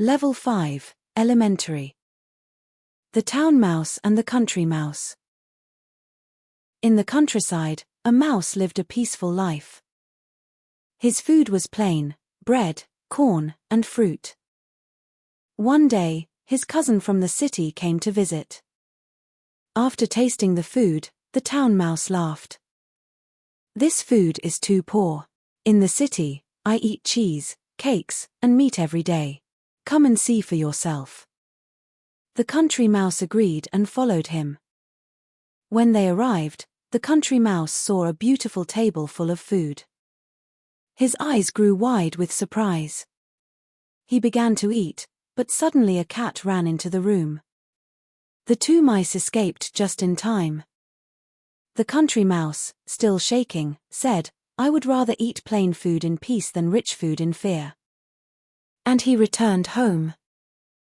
Level 5, Elementary. The Town Mouse and the Country Mouse. In the countryside, a mouse lived a peaceful life. His food was plain: bread, corn, and fruit. One day, his cousin from the city came to visit. After tasting the food, the town mouse laughed. "This food is too poor. In the city, I eat cheese, cakes, and meat every day. Come and see for yourself." The country mouse agreed and followed him. When they arrived, the country mouse saw a beautiful table full of food. His eyes grew wide with surprise. He began to eat, but suddenly a cat ran into the room. The two mice escaped just in time. The country mouse, still shaking, said, "I would rather eat plain food in peace than rich food in fear." And he returned home.